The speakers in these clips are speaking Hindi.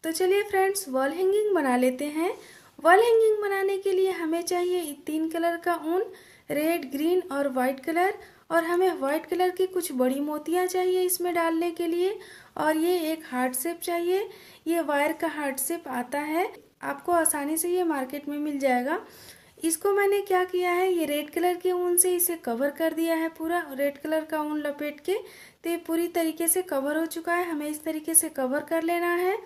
तो चलिए फ्रेंड्स, वॉल हैंगिंग बना लेते हैं। वॉल हैंगिंग बनाने के लिए हमें चाहिए 3 कलर का ऊन, रेड, ग्रीन और वाइट कलर। और हमें वाइट कलर की कुछ बड़ी मोतियाँ चाहिए इसमें डालने के लिए। और ये एक हार्ट शेप चाहिए। ये वायर का हार्ट शेप आता है, आपको आसानी से ये मार्केट में मिल जाएगा। इसको मैंने क्या किया है, ये रेड कलर के ऊन से इसे कवर कर दिया है। पूरा रेड कलर का ऊन लपेट के तो ये पूरी तरीके से कवर हो चुका है। हमें इस तरीके से कवर कर लेना है।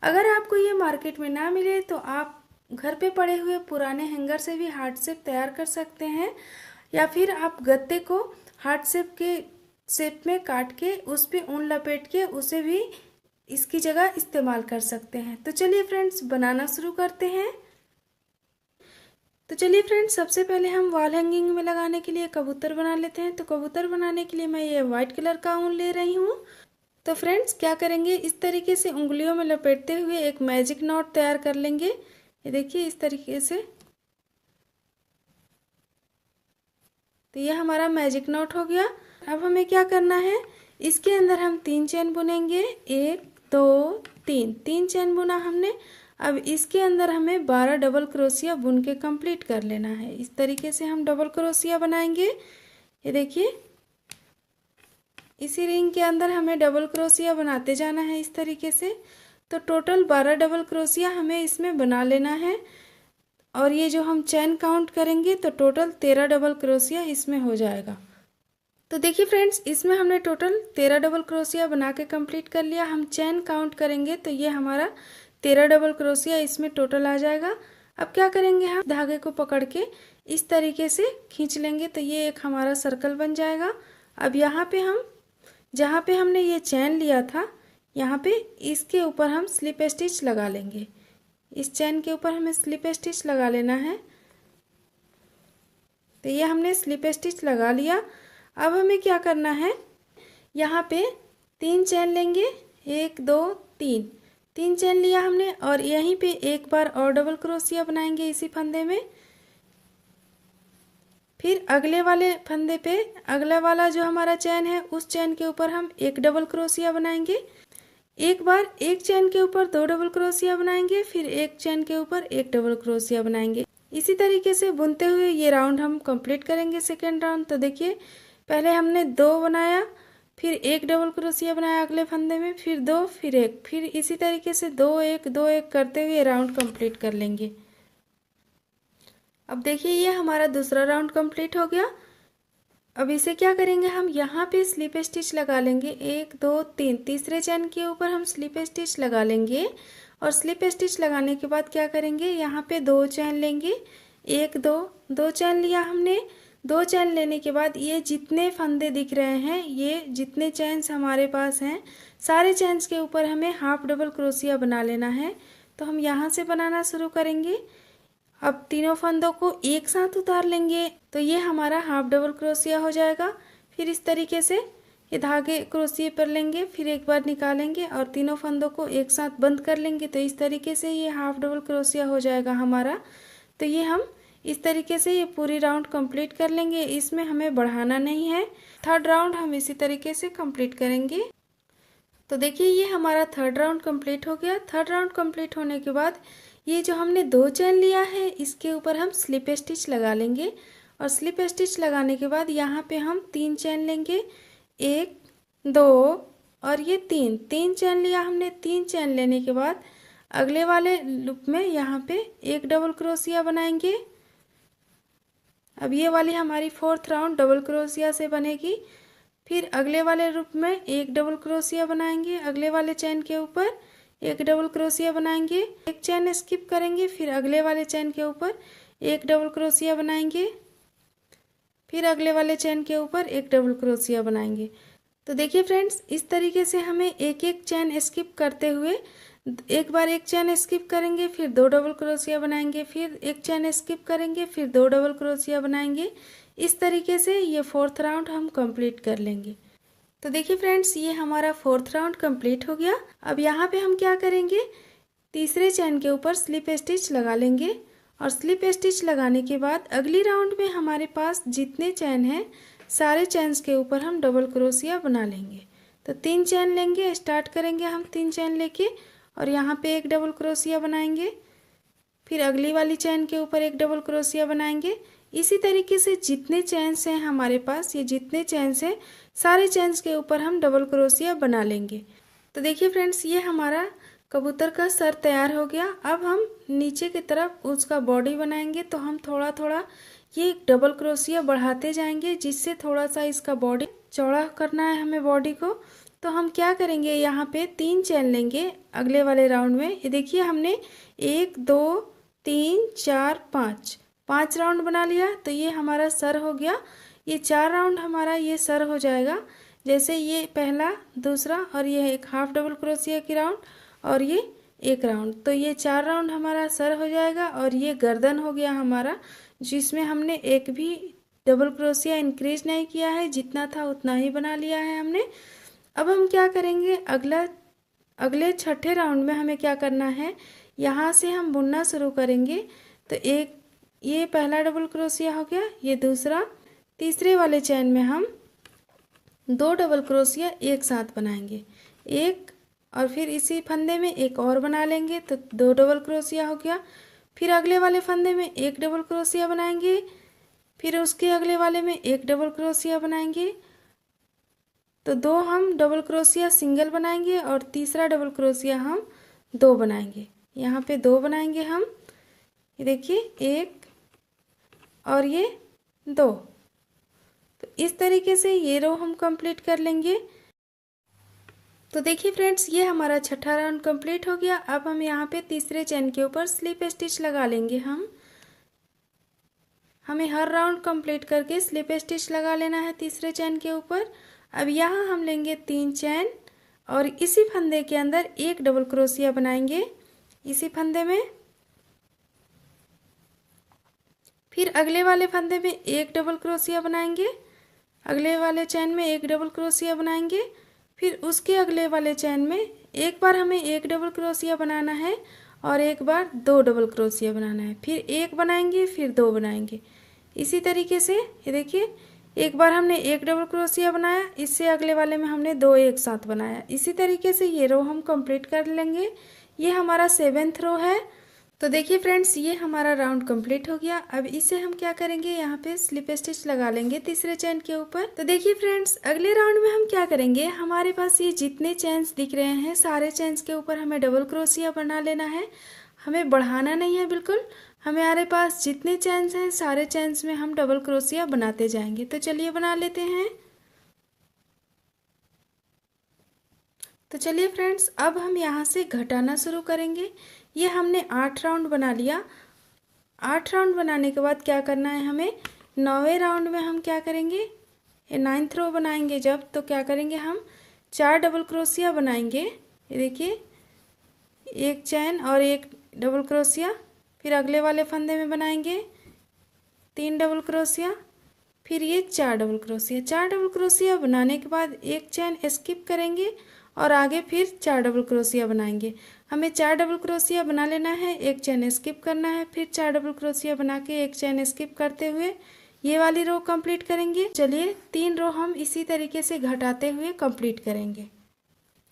अगर आपको ये मार्केट में ना मिले तो आप घर पे पड़े हुए पुराने हैंगर से भी हार्ट शेप तैयार कर सकते हैं, या फिर आप गत्ते को हार्ट शेप के शेप में काट के उस पे ऊन लपेट के उसे भी इसकी जगह इस्तेमाल कर सकते हैं। तो चलिए फ्रेंड्स, बनाना शुरू करते हैं। तो चलिए फ्रेंड्स, सबसे पहले हम वॉल हैंगिंग में लगाने के लिए कबूतर बना लेते हैं। तो कबूतर बनाने के लिए मैं ये वाइट कलर का ऊन ले रही हूँ। तो फ्रेंड्स क्या करेंगे, इस तरीके से उंगलियों में लपेटते हुए एक मैजिक नॉट तैयार कर लेंगे। ये देखिए इस तरीके से। तो ये हमारा मैजिक नॉट हो गया। अब हमें क्या करना है, इसके अंदर हम 3 चेन बुनेंगे। 1 2 3, 3 चेन बुना हमने। अब इसके अंदर हमें 12 डबल क्रोशिया बुन के कंप्लीट कर लेना है। इस तरीके से हम डबल क्रोशिया बनाएंगे। ये देखिए, इसी रिंग के अंदर हमें डबल क्रोशिया बनाते जाना है इस तरीके से। तो टोटल 12 डबल क्रोशिया हमें इसमें बना लेना है। और ये जो हम चैन काउंट करेंगे तो टोटल 13 डबल क्रोशिया इसमें हो जाएगा। तो देखिए फ्रेंड्स, इसमें हमने टोटल 13 डबल क्रोशिया बना के कंप्लीट कर लिया। हम चैन काउंट करेंगे तो ये हमारा 13 डबल क्रोशिया इसमें टोटल आ जाएगा। अब क्या करेंगे, हम धागे को पकड़ के इस तरीके से खींच लेंगे तो ये एक हमारा सर्कल बन जाएगा। अब यहाँ पे हम जहाँ पे हमने ये चैन लिया था, यहाँ पे इसके ऊपर हम स्लिप स्टिच लगा लेंगे। इस चैन के ऊपर हमें स्लिप स्टिच लगा लेना है। तो ये हमने स्लिप स्टिच लगा लिया। अब हमें क्या करना है, यहाँ पे 3 चैन लेंगे। 1 2 3, 3 चैन लिया हमने। और यहीं पे एक बार और डबल क्रोशिया बनाएंगे इसी फंदे में। फिर अगले वाले फंदे पे अगला वाला जो हमारा चैन है, उस चैन के ऊपर हम एक डबल क्रोशिया बनाएंगे। एक बार एक चैन के ऊपर 2 डबल क्रोशिया बनाएंगे, फिर एक चैन के ऊपर एक डबल क्रोशिया बनाएंगे। इसी तरीके से बुनते हुए ये राउंड हम कंप्लीट करेंगे, सेकेंड राउंड। तो देखिए, पहले हमने 2 बनाया, फिर एक डबल क्रोशिया बनाया अगले फंदे में, फिर 2, फिर 1, फिर इसी तरीके से 2 1 2 1 करते हुए राउंड कंप्लीट कर लेंगे। अब देखिए, ये हमारा दूसरा राउंड कंप्लीट हो गया। अब इसे क्या करेंगे, हम यहाँ पे स्लिप स्टिच लगा लेंगे। 1 2 3, तीसरे चैन के ऊपर हम स्लिप स्टिच लगा लेंगे। और स्लिप स्टिच लगाने के बाद क्या करेंगे, यहाँ पे 2 चैन लेंगे। 1 2, 2 चैन लिया हमने। 2 चैन लेने के बाद ये जितने फंदे दिख रहे हैं, ये जितने चैन्स हमारे पास हैं, सारे चैन्स के ऊपर हमें हाफ डबल क्रोशिया बना लेना है। तो हम यहाँ से बनाना शुरू करेंगे। अब तीनों फंदों को एक साथ उतार लेंगे तो ये हमारा हाफ डबल क्रोशिया हो जाएगा। फिर इस तरीके से ये धागे क्रोशिया पर लेंगे, फिर एक बार निकालेंगे और तीनों फंदों को एक साथ बंद कर लेंगे। तो इस तरीके से ये हाफ डबल क्रोशिया हो जाएगा हमारा। तो ये हम इस तरीके से ये पूरी राउंड कंप्लीट कर लेंगे। इसमें हमें बढ़ाना नहीं है। थर्ड राउंड हम इसी तरीके से कंप्लीट करेंगे। तो देखिए, ये हमारा थर्ड राउंड कंप्लीट हो गया। थर्ड राउंड कंप्लीट होने के बाद ये जो हमने 2 चैन लिया है, इसके ऊपर हम स्लिप स्टिच लगा लेंगे। और स्लिप स्टिच लगाने के बाद यहाँ पे हम 3 चैन लेंगे। 1 2 और ये 3, 3 चैन लिया हमने। 3 चैन लेने के बाद अगले वाले लूप में यहाँ पे एक डबल क्रोशिया बनाएंगे। अब ये वाली हमारी फोर्थ राउंड डबल क्रोशिया से बनेगी। फिर अगले वाले लूप में एक डबल क्रोशिया बनाएंगे। अगले वाले चैन के ऊपर एक डबल क्रोशिया बनाएंगे, एक चैन स्किप करेंगे, फिर अगले वाले चैन के ऊपर एक डबल क्रोशिया बनाएंगे, फिर अगले वाले चैन के ऊपर एक डबल क्रोशिया बनाएंगे। तो देखिए फ्रेंड्स, इस तरीके से हमें एक एक चैन स्किप करते हुए एक बार एक चैन स्किप करेंगे, फिर 2 डबल क्रोशिया बनाएंगे, फिर एक चैन स्किप करेंगे, फिर 2 डबल क्रोशिया बनाएंगे। इस तरीके से ये फोर्थ राउंड हम कंप्लीट कर लेंगे। तो देखिए फ्रेंड्स, ये हमारा फोर्थ राउंड कंप्लीट हो गया। अब यहाँ पे हम क्या करेंगे, तीसरे चैन के ऊपर स्लिप स्टिच लगा लेंगे। और स्लिप स्टिच लगाने के बाद अगली राउंड में हमारे पास जितने चैन हैं, सारे चैन्स के ऊपर हम डबल क्रोशिया बना लेंगे। तो 3 चैन लेंगे, स्टार्ट करेंगे हम 3 चैन लेके। और यहाँ पे एक डबल क्रोशिया बनाएंगे, फिर अगली वाली चैन के ऊपर एक डबल क्रोशिया बनाएंगे। इसी तरीके से जितने चैन्स हैं हमारे पास, ये जितने चैन्स हैं सारे चैन्स के ऊपर हम डबल क्रोशिया बना लेंगे। तो देखिए फ्रेंड्स, ये हमारा कबूतर का सर तैयार हो गया। अब हम नीचे की तरफ उसका बॉडी बनाएंगे, तो हम थोड़ा थोड़ा ये डबल क्रोशिया बढ़ाते जाएंगे, जिससे थोड़ा सा इसका बॉडी चौड़ा करना है हमें बॉडी को। तो हम क्या करेंगे, यहाँ पे 3 चैन लेंगे अगले वाले राउंड में। ये देखिए हमने 1 2 3 4 5 राउंड बना लिया। तो ये हमारा सर हो गया। ये 4 राउंड हमारा ये सर हो जाएगा। जैसे ये पहला, दूसरा और ये एक हाफ डबल क्रोशिया की राउंड और ये एक राउंड, तो ये 4 राउंड हमारा सर हो जाएगा। और ये गर्दन हो गया हमारा, जिसमें हमने एक भी डबल क्रोशिया इंक्रीज नहीं किया है, जितना था उतना ही बना लिया है हमने। अब हम क्या करेंगे, अगले छठे राउंड में हमें क्या करना है, यहाँ से हम बुनना शुरू करेंगे। तो एक ये पहला डबल क्रोशिया हो गया, ये दूसरा, तीसरे वाले चैन में हम 2 डबल क्रोशिया एक साथ बनाएंगे, एक और फिर इसी फंदे में एक और बना लेंगे, तो 2 डबल क्रोशिया हो गया। फिर अगले वाले फंदे में एक डबल क्रोशिया बनाएंगे, फिर उसके अगले वाले में एक डबल क्रोशिया बनाएंगे, तो 2 हम डबल क्रोशिया सिंगल बनाएंगे और तीसरा डबल क्रोशिया हम 2 बनाएंगे। यहाँ पे 2 बनाएंगे हम, ये देखिए 1 और ये 2। तो इस तरीके से ये रो हम कंप्लीट कर लेंगे। तो देखिए फ्रेंड्स, ये हमारा छठा राउंड कंप्लीट हो गया। अब हम यहाँ पे तीसरे चैन के ऊपर स्लिप स्टिच लगा लेंगे। हमें हर राउंड कंप्लीट करके स्लिप स्टिच लगा लेना है तीसरे चैन के ऊपर। अब यहाँ हम लेंगे 3 चैन और इसी फंदे के अंदर एक डबल क्रोशिया बनाएंगे इसी फंदे में। फिर अगले वाले फंदे में एक डबल क्रोशिया बनाएंगे, अगले वाले चैन में एक डबल क्रोशिया बनाएंगे, फिर उसके अगले वाले चैन में एक बार हमें एक डबल क्रोशिया बनाना है और एक बार 2 डबल क्रोशिया बनाना है, फिर एक बनाएंगे फिर 2 बनाएंगे। इसी तरीके से ये देखिए, एक बार हमने एक डबल क्रोशिया बनाया, इससे अगले वाले में हमने 2 एक साथ बनाया। इसी तरीके से ये रो हम कंप्लीट कर लेंगे। ये हमारा 7th रो है। तो देखिए फ्रेंड्स, ये हमारा राउंड कंप्लीट हो गया। अब इसे हम क्या करेंगे, यहाँ पे स्लिप स्टिच लगा लेंगे तीसरे चैन के ऊपर। तो देखिए फ्रेंड्स, अगले राउंड में हम क्या करेंगे, हमारे पास ये जितने चैन्स दिख रहे हैं सारे चैन्स के ऊपर हमें डबल क्रोशिया बना लेना है। हमें बढ़ाना नहीं है बिल्कुल, हमारे पास जितने चैन्स हैं सारे चैन्स में हम डबल क्रोशिया बनाते जाएंगे। तो चलिए बना लेते हैं। तो चलिए फ्रेंड्स, अब हम यहाँ से घटाना शुरू करेंगे। ये हमने 8 राउंड बना लिया। 8 राउंड बनाने के बाद क्या करना है हमें, 9वें राउंड में हम क्या करेंगे, ये 9th रो बनाएंगे जब, तो क्या करेंगे हम 4 डबल क्रोशिया बनाएंगे। ये देखिए, एक चैन और एक डबल क्रोशिया, फिर अगले वाले फंदे में बनाएंगे 3 डबल क्रोशिया, फिर ये 4 डबल क्रोशिया। 4 डबल क्रोशिया बनाने के बाद एक चैन स्किप करेंगे और आगे फिर 4 डबल क्रोशिया बनाएंगे। हमें 4 डबल क्रोशिया बना लेना है, एक चैन स्किप करना है, फिर 4 डबल क्रोशिया बना के एक चैन स्किप करते हुए ये वाली रो कंप्लीट करेंगे। चलिए 3 रो हम इसी तरीके से घटाते हुए कंप्लीट करेंगे।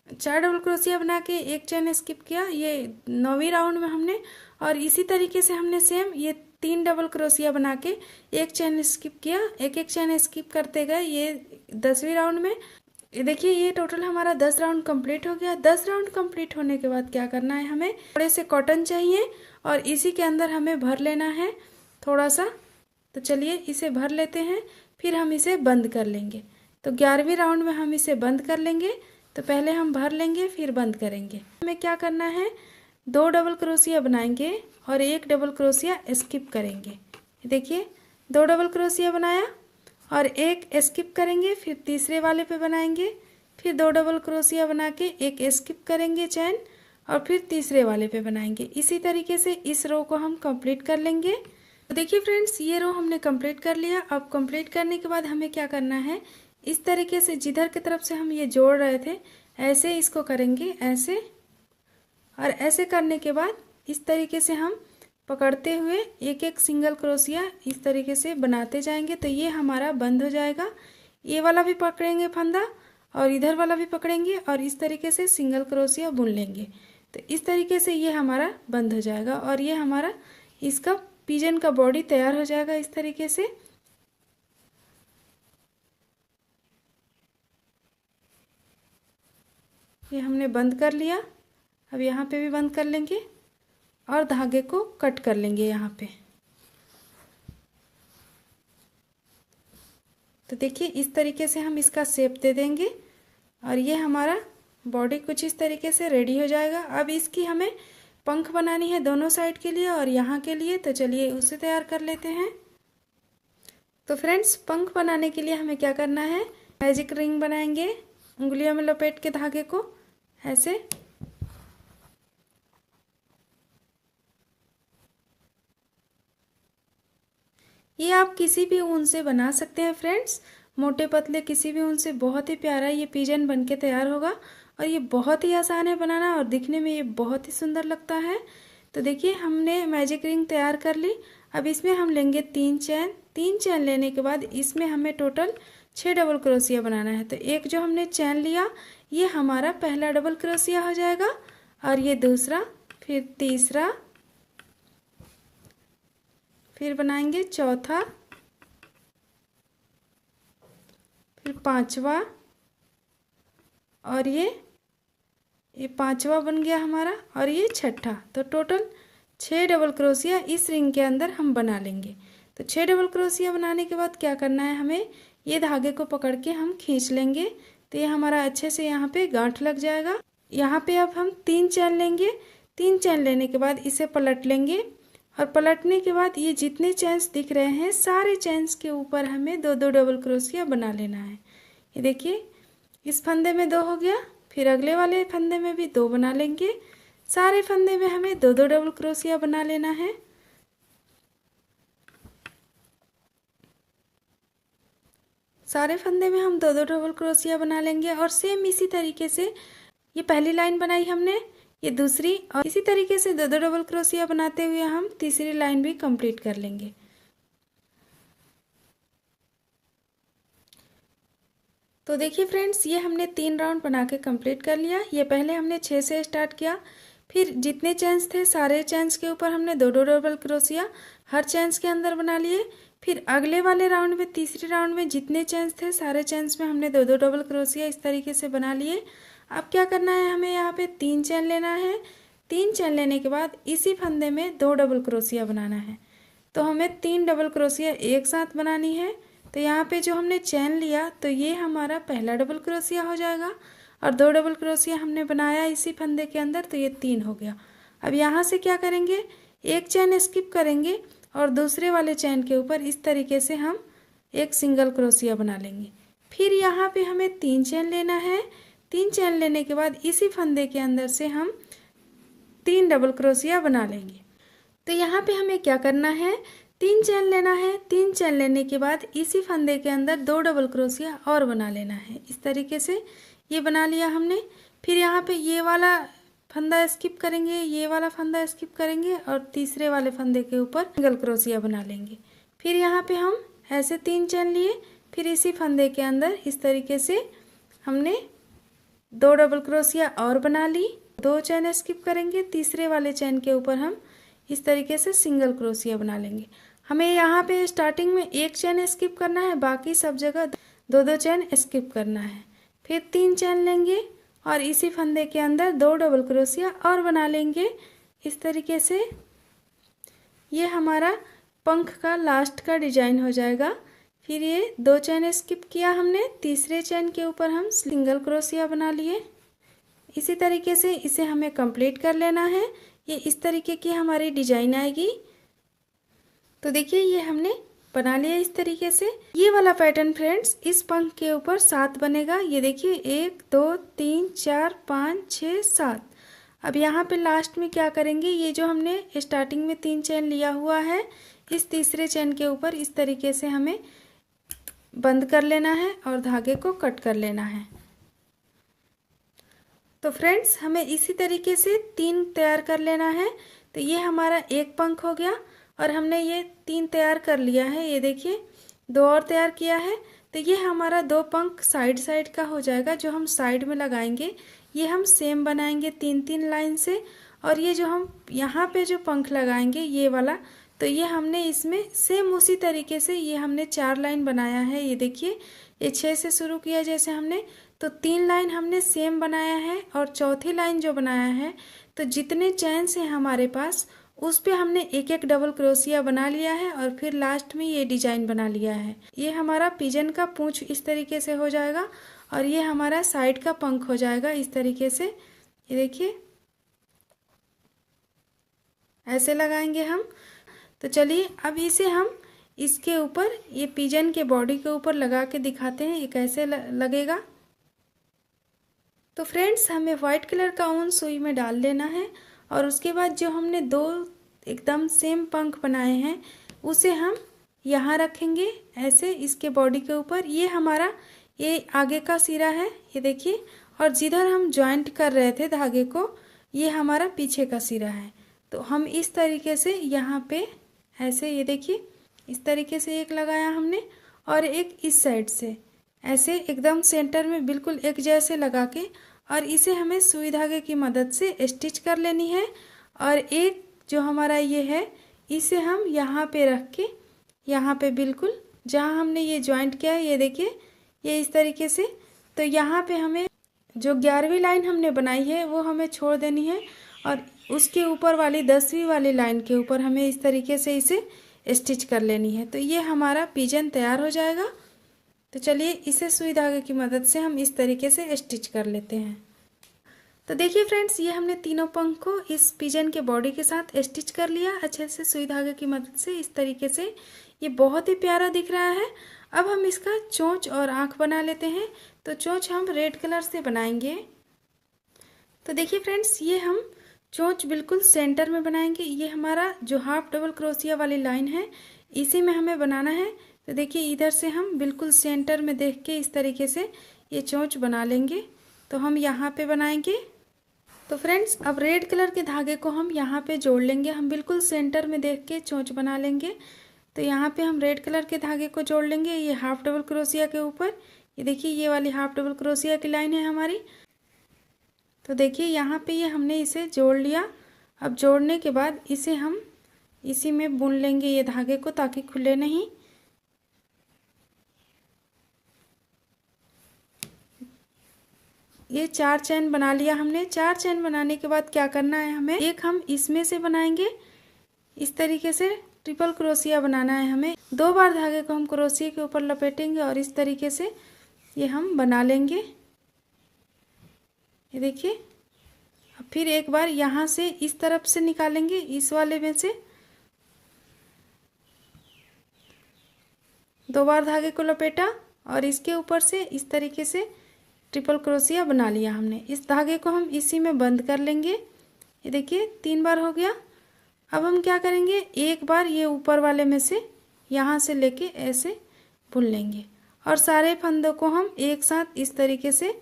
4 डबल क्रोशिया बना के एक चैन स्किप किया, ये 9वीं राउंड में हमने, और इसी तरीके से हमने सेम ये 3 डबल क्रोशिया बना के एक चैन स्किप किया, एक एक चैन स्किप करते गए ये 10वीं राउंड में। देखिए, ये टोटल हमारा 10 राउंड कंप्लीट हो गया। 10 राउंड कंप्लीट होने के बाद क्या करना है, हमें थोड़े से कॉटन चाहिए और इसी के अंदर हमें भर लेना है थोड़ा सा। तो चलिए इसे भर लेते हैं, फिर हम इसे बंद कर लेंगे। तो 11वीं राउंड में हम इसे बंद कर लेंगे। तो पहले हम भर लेंगे फिर बंद करेंगे। हमें क्या करना है, 2 डबल क्रोशिया बनाएंगे और एक डबल क्रोशिया स्किप करेंगे। देखिए, 2 डबल क्रोशिया बनाया और एक स्किप करेंगे, फिर तीसरे वाले पे बनाएंगे, फिर 2 डबल क्रोशिया बना के एक स्किप करेंगे चैन और फिर तीसरे वाले पे बनाएंगे। इसी तरीके से इस रो को हम कंप्लीट कर लेंगे। तो देखिए फ्रेंड्स, ये रो हमने कंप्लीट कर लिया। अब कंप्लीट करने के बाद हमें क्या करना है, इस तरीके से जिधर की तरफ से हम ये जोड़ रहे थे ऐसे इसको करेंगे, ऐसे, और ऐसे करने के बाद इस तरीके से हम पकड़ते हुए एक एक सिंगल क्रोशिया इस तरीके से बनाते जाएंगे। तो ये हमारा बंद हो जाएगा। ये वाला भी पकड़ेंगे फंदा और इधर वाला भी पकड़ेंगे और इस तरीके से सिंगल क्रोशिया बुन लेंगे। तो इस तरीके से ये हमारा बंद हो जाएगा और ये हमारा इसका पिजन का बॉडी तैयार हो जाएगा इस तरीके से। ये हमने बंद कर लिया। अब यहाँ पे भी बंद कर लेंगे और धागे को कट कर लेंगे यहाँ पे। तो देखिए इस तरीके से हम इसका शेप दे देंगे और ये हमारा बॉडी कुछ इस तरीके से रेडी हो जाएगा। अब इसकी हमें पंख बनानी है दोनों साइड के लिए और यहाँ के लिए, तो चलिए उसे तैयार कर लेते हैं। तो फ्रेंड्स, पंख बनाने के लिए हमें क्या करना है, मैजिक रिंग बनाएंगे। उंगलियों में लपेट के धागे को ऐसे ये आप किसी भी ऊन से बना सकते हैं फ्रेंड्स, मोटे पतले किसी भी ऊन से। बहुत ही प्यारा ये पिजन बनके तैयार होगा और ये बहुत ही आसान है बनाना और दिखने में ये बहुत ही सुंदर लगता है। तो देखिए हमने मैजिक रिंग तैयार कर ली। अब इसमें हम लेंगे 3 चैन। 3 चैन लेने के बाद इसमें हमें टोटल 6 डबल क्रोशिया बनाना है। तो एक जो हमने चैन लिया ये हमारा पहला डबल क्रोशिया हो जाएगा और ये दूसरा, फिर तीसरा, फिर बनाएंगे चौथा, फिर पांचवा और ये पांचवा बन गया हमारा और ये छठा। तो टोटल 6 डबल क्रोशिया इस रिंग के अंदर हम बना लेंगे। तो 6 डबल क्रोशिया बनाने के बाद क्या करना है, हमें ये धागे को पकड़ के हम खींच लेंगे। तो ये हमारा अच्छे से यहाँ पे गांठ लग जाएगा। यहाँ पे अब हम 3 चैन लेंगे। 3 चैन लेने के बाद इसे पलट लेंगे और पलटने के बाद ये जितने चैन्स दिख रहे हैं सारे चैन्स के ऊपर हमें 2-2 डबल क्रोशिया बना लेना है। ये देखिए इस फंदे में 2 हो गया, फिर अगले वाले फंदे में भी 2 बना लेंगे। सारे फंदे में हमें 2-2 डबल क्रोशिया बना लेना है। सारे फंदे में हम 2-2 डबल क्रोशिया बना लेंगे और सेम इसी तरीके से ये पहली लाइन बनाई हमने, ये दूसरी, और इसी तरीके से 2-2 डबल क्रोशिया बनाते हुए हम तीसरी लाइन भी कंप्लीट कर लेंगे। तो देखिए फ्रेंड्स, ये हमने 3 राउंड बना के कंप्लीट कर लिया। ये पहले हमने 6 से स्टार्ट किया, फिर जितने चैन्स थे सारे चैन्स के ऊपर हमने 2-2 डबल क्रोशिया हर चैन्स के अंदर बना लिए। फिर अगले वाले राउंड में, तीसरे राउंड में जितने चैन्स थे सारे चैन्स में हमने 2-2 डबल क्रोशिया इस तरीके से बना लिए। अब क्या करना है, हमें यहाँ पे 3 चैन लेना है। 3 चैन लेने के बाद इसी फंदे में 2 डबल क्रोशिया बनाना है। तो हमें 3 डबल क्रोशिया एक साथ बनानी है। तो यहाँ पे जो हमने चैन लिया तो ये हमारा पहला डबल क्रोशिया हो जाएगा और 2 डबल क्रोशिया हमने बनाया इसी फंदे के अंदर, तो ये 3 हो गया। अब यहाँ से क्या करेंगे, एक चैन स्किप करेंगे और दूसरे वाले चैन के ऊपर इस तरीके से हम एक सिंगल क्रोशिया बना लेंगे। फिर यहाँ पे हमें 3 चैन लेना है। 3 चैन लेने के बाद इसी फंदे के अंदर से हम 3 डबल क्रोशिया बना लेंगे। तो यहाँ पे हमें क्या करना है, 3 चैन लेना है। 3 चैन लेने के बाद इसी फंदे के अंदर 2 डबल क्रोशिया और बना लेना है। इस तरीके से ये बना लिया हमने। फिर यहाँ पे ये वाला फंदा स्किप करेंगे, ये वाला फंदा स्किप करेंगे और तीसरे वाले फंदे के ऊपर सिंगल क्रोशिया बना लेंगे। फिर यहाँ पे हम ऐसे 3 चैन लिए, फिर इसी फंदे के अंदर इस तरीके से हमने 2 डबल क्रोशिया और बना ली। 2 चैन स्किप करेंगे, तीसरे वाले चैन के ऊपर हम इस तरीके से सिंगल क्रोशिया बना लेंगे। हमें यहाँ पे स्टार्टिंग में 1 चैन स्किप करना है, बाकी सब जगह 2-2 चैन स्किप करना है। फिर 3 चैन लेंगे और इसी फंदे के अंदर 2 डबल क्रोशिया और बना लेंगे। इस तरीके से ये हमारा पंख का लास्ट का डिजाइन हो जाएगा। फिर ये 2 चैन स्किप किया हमने, तीसरे चैन के ऊपर हम सिंगल क्रोशिया बना लिए। इसी तरीके से इसे हमें कंप्लीट कर लेना है। ये इस तरीके की हमारी डिजाइन आएगी। तो देखिए ये हमने बना लिया इस तरीके से। ये वाला पैटर्न फ्रेंड्स इस पंख के ऊपर 7 बनेगा। ये देखिए 1 2 3 4 5 6 7। अब यहाँ पे लास्ट में क्या करेंगे, ये जो हमने स्टार्टिंग में 3 चैन लिया हुआ है इस तीसरे चैन के ऊपर इस तरीके से हमें बंद कर लेना है और धागे को कट कर लेना है। तो फ्रेंड्स हमें इसी तरीके से 3 तैयार कर लेना है। तो ये हमारा एक पंख हो गया और हमने ये 3 तैयार कर लिया है। ये देखिए 2 और तैयार किया है। तो ये हमारा 2 पंख साइड साइड का हो जाएगा जो हम साइड में लगाएंगे। ये हम सेम बनाएंगे 3-3 लाइन से। और ये जो हम यहाँ पे जो पंख लगाएंगे ये वाला, तो ये हमने इसमें सेम उसी तरीके से ये हमने 4 लाइन बनाया है। ये देखिए, ये 6 से शुरू किया जैसे हमने, तो 3 लाइन हमने सेम बनाया है। और चौथी लाइन जो बनाया है, तो जितने चैन्स हैं हमारे पास उस पे हमने एक एक डबल क्रोशिया बना लिया है और फिर लास्ट में ये डिजाइन बना लिया है। ये हमारा पिजन का पूंछ इस तरीके से हो जाएगा और ये हमारा साइड का पंख हो जाएगा इस तरीके से। ये देखिए, ऐसे लगाएंगे हम। तो चलिए अब इसे हम इसके ऊपर, ये पिजन के बॉडी के ऊपर लगा के दिखाते हैं ये कैसे लगेगा। तो फ्रेंड्स, हमें वाइट कलर का ऊन सुई में डाल लेना है और उसके बाद जो हमने 2 एकदम सेम पंख बनाए हैं उसे हम यहाँ रखेंगे ऐसे इसके बॉडी के ऊपर। ये हमारा ये आगे का सिरा है, ये देखिए। और जिधर हम जॉइंट कर रहे थे धागे को, ये हमारा पीछे का सिरा है। तो हम इस तरीके से यहाँ पे ऐसे, ये देखिए, इस तरीके से एक लगाया हमने और एक इस साइड से ऐसे एकदम सेंटर में बिल्कुल एक जैसे लगा के, और इसे हमें सुई धागे की मदद से स्टिच कर लेनी है। और एक जो हमारा ये है, इसे हम यहाँ पे रख के, यहाँ पे बिल्कुल जहाँ हमने ये जॉइंट किया है, ये देखिए, ये इस तरीके से। तो यहाँ पे हमें जो 11वीं लाइन हमने बनाई है वो हमें छोड़ देनी है और उसके ऊपर वाली 10वीं वाली लाइन के ऊपर हमें इस तरीके से इसे स्टिच कर लेनी है। तो ये हमारा पिजन तैयार हो जाएगा। तो चलिए इसे सुई धागे की मदद से हम इस तरीके से स्टिच कर लेते हैं। तो देखिए फ्रेंड्स, ये हमने तीनों पंख को इस पिजन के बॉडी के साथ स्टिच कर लिया अच्छे से सुई धागे की मदद से इस तरीके से। ये बहुत ही प्यारा दिख रहा है। अब हम इसका चोंच और आँख बना लेते हैं। तो चोंच हम रेड कलर से बनाएंगे। तो देखिए फ्रेंड्स, ये हम चोंच बिल्कुल सेंटर में बनाएंगे। ये हमारा जो हाफ डबल क्रोशिया वाली लाइन है इसी में हमें बनाना है। तो देखिए, इधर से हम बिल्कुल सेंटर में देख के इस तरीके से ये चोंच बना लेंगे। तो हम यहाँ पे बनाएंगे। तो फ्रेंड्स, अब रेड कलर के धागे को हम यहाँ पे जोड़ लेंगे। हम बिल्कुल सेंटर में देख के चोंच बना लेंगे। तो यहाँ पे हम रेड कलर के धागे को जोड़ लेंगे ये हाफ डबल क्रोशिया के ऊपर। ये देखिए, ये वाली हाफ डबल क्रोशिया की लाइन है हमारी। तो देखिए, यहाँ पे ये हमने इसे जोड़ लिया। अब जोड़ने के बाद इसे हम इसी में बुन लेंगे ये धागे को, ताकि खुले नहीं। ये 4 चैन बना लिया हमने। 4 चैन बनाने के बाद क्या करना है हमें, एक हम इसमें से बनाएंगे इस तरीके से ट्रिपल क्रोशिया बनाना है हमें। 2 बार धागे को हम क्रोशिया के ऊपर लपेटेंगे और इस तरीके से ये हम बना लेंगे। ये देखिए, अब फिर एक बार यहाँ से इस तरफ से निकालेंगे, इस वाले में से 2 बार धागे को लपेटा और इसके ऊपर से इस तरीके से ट्रिपल क्रोशिया बना लिया हमने। इस धागे को हम इसी में बंद कर लेंगे। ये देखिए, 3 बार हो गया। अब हम क्या करेंगे, एक बार ये ऊपर वाले में से यहाँ से लेके ऐसे बुन लेंगे और सारे फंदों को हम एक साथ इस तरीके से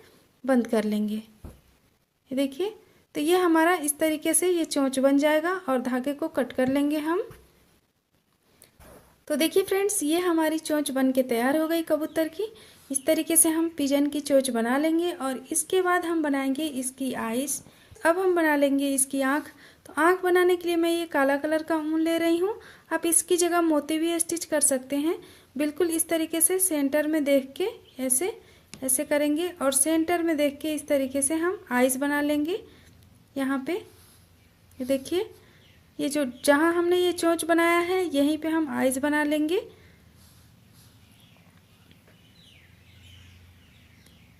बंद कर लेंगे। ये देखिए, तो ये हमारा इस तरीके से ये चोंच बन जाएगा और धागे को कट कर लेंगे हम। तो देखिए फ्रेंड्स, ये हमारी चोंच बन के तैयार हो गई कबूतर की। इस तरीके से हम पिजन की चोंच बना लेंगे और इसके बाद हम बनाएंगे इसकी आइस। अब हम बना लेंगे इसकी आँख। तो आँख बनाने के लिए मैं ये काला कलर का ऊन ले रही हूँ। आप इसकी जगह मोती भी स्टिच कर सकते हैं। बिल्कुल इस तरीके से सेंटर में देख के ऐसे ऐसे करेंगे और सेंटर में देख के इस तरीके से हम आइस बना लेंगे। यहाँ पे ये देखिए, ये जो जहाँ हमने ये चोंच बनाया है यहीं पे हम आइस बना लेंगे।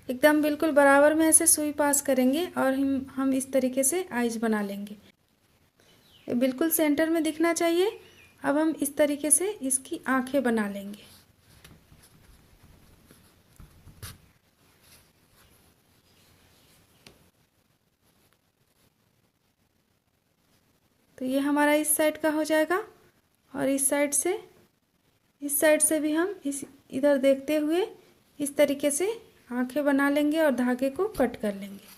एकदम बिल्कुल बराबर में ऐसे सुई पास करेंगे और हम इस तरीके से आइस बना लेंगे। ये बिल्कुल सेंटर में दिखना चाहिए। अब हम इस तरीके से इसकी आंखें बना लेंगे। तो ये हमारा इस साइड का हो जाएगा और इस साइड से भी हम इधर देखते हुए इस तरीके से आंखें बना लेंगे और धागे को कट कर लेंगे।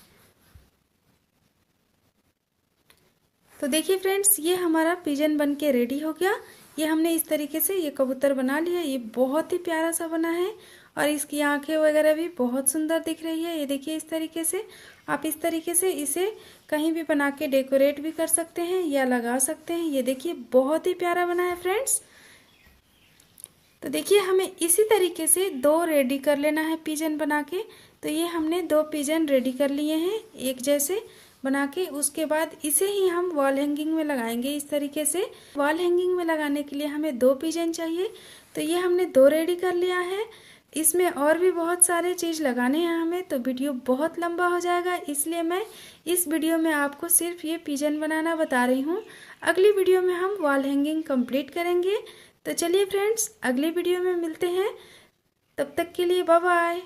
तो देखिए फ्रेंड्स, ये हमारा पिजन बन के रेडी हो गया। ये हमने इस तरीके से ये कबूतर बना लिया। ये बहुत ही प्यारा सा बना है और इसकी आंखें वगैरह भी बहुत सुंदर दिख रही है। ये देखिए इस तरीके से आप इस तरीके से इसे कहीं भी बना के डेकोरेट भी कर सकते हैं या लगा सकते हैं। ये देखिए बहुत ही प्यारा बना है फ्रेंड्स। तो देखिए हमें इसी तरीके से 2 रेडी कर लेना है पिजन बना के। तो ये हमने 2 पिजन रेडी कर लिए हैं एक जैसे बना के। उसके बाद इसे ही हम वॉल हैंगिंग में लगाएंगे इस तरीके से। वॉल हैंगिंग में लगाने के लिए हमें 2 पिजन चाहिए। तो ये हमने 2 रेडी कर लिया है। इसमें और भी बहुत सारे चीज़ लगाने हैं हमें, तो वीडियो बहुत लंबा हो जाएगा, इसलिए मैं इस वीडियो में आपको सिर्फ ये पिजन बनाना बता रही हूँ। अगली वीडियो में हम वॉल हैंगिंग कंप्लीट करेंगे। तो चलिए फ्रेंड्स अगली वीडियो में मिलते हैं, तब तक के लिए बाय बाय।